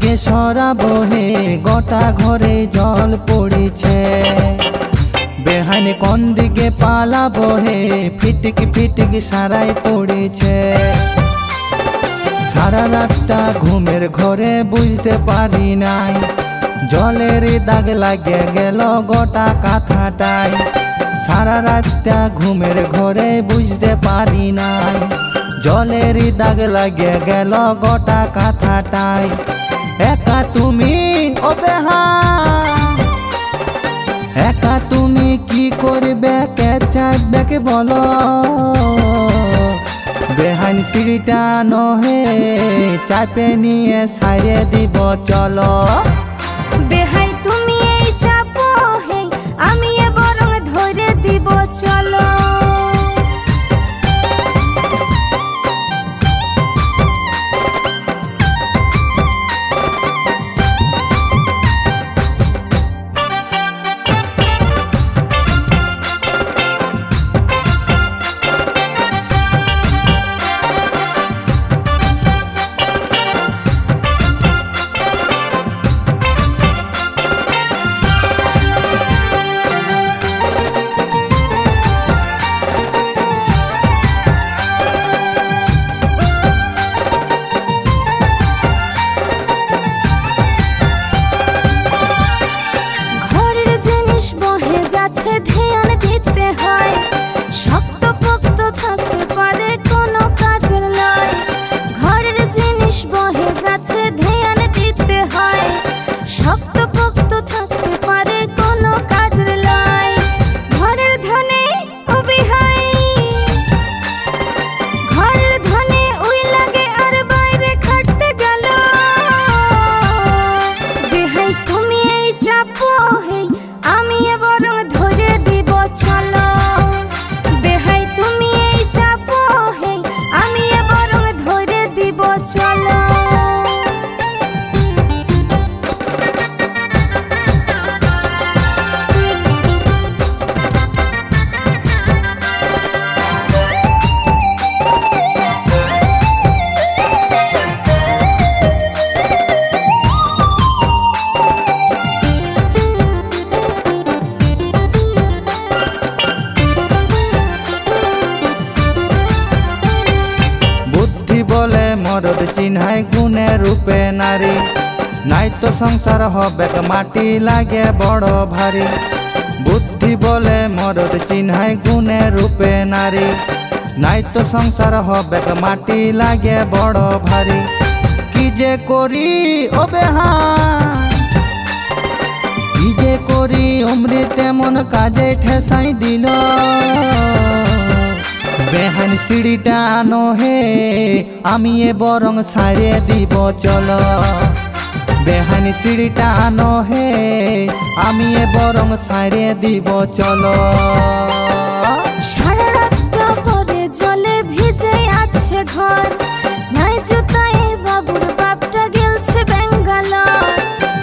কে সরাবো হে গোটা ঘরে জল পড়েছে বেহান কোন দিকে পালাবো হে ফিটিক সারাই পড়েছে সারা রাতটা ঘুমের ঘরে বুঝতে পারি নাই জলের দাগ লাগে গেল গোটা কাঁথাটাই সারা রাতটা ঘুমের ঘরে বুঝতে পারি নাই জলের দাগ লাগে গেল গোটা কাঁথাটাই একা তুমি ও বেহান একা তুমি কি করবে কে চাইবে কে বলো বেহান সিঁড়িটা নহে চাপে নিয়ে সাইরে দিব চলো বেহাই তুমি এই চাপো হে আমি বরং ধরে দিব চলো ধ্যান দিতে হয় শক্ত পোক্ত থাকতে পারে কোনো কাজের নয় ঘরের জিনিস বহে যাচ্ছে ধ্যান দিতে হয় শক্ত পোক্ত থাকতে পারে কোনো কাজের নয় ঘরের ধনে অবিহাই ঘরের ধনে উই লাগে আর বাইরে খাটতে গেল বেহাই তুমি এই চাপো হে আমি বরং ধরে দিব চলো বেহাই তুমি এই চাপো হে আমি বরং ধরে দিব চলো বলে মরদ চিন্হাই গুণে রূপে নারী নাই তো সংসার হবে মাটি লাগে বড় ভারী বুদ্ধি বলে মরদ চিন্হাই গুণে রূপে নারী নাই তো সংসার হবে মাটি লাগে বড় ভারী কি যে করি ও বেহান কি যে করি অমৃত তেমন কাজে ঠেসাই দিল বেহান সিঁড়িটা নহে আমি বরং সারে দিব চলো বেহান সিঁড়িটা নহে আমি বরং সারে দিব চলো সারা রাতটা পরে জলে ভিজে আছে ঘর নাই জুতায় বাবুর বাপটা গেলছে বেঙ্গালোর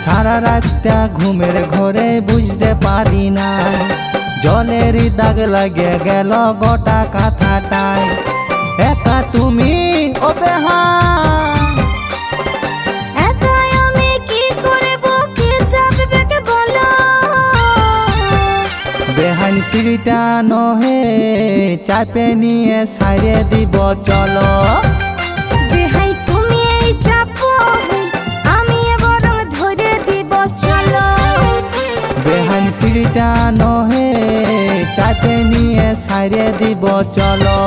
সারা রাতটা ঘুমের ঘরে বুঝতে পারি না জলের দাগ লাগে গেল গোটা কাঁথাটাই একা তুমি ও বেহান একা আমি কি করব কে যাবে কে বলো বেহান সিঁড়িটা নহে চাপে নিয়ে সাইরে দিব চলো বেহাই তুমি এই চাপো হে আমি বরং ধরে দিব চলো বেহান সিঁড়িটা নহে চাপে নিয়ে সাইরে দিব চলো।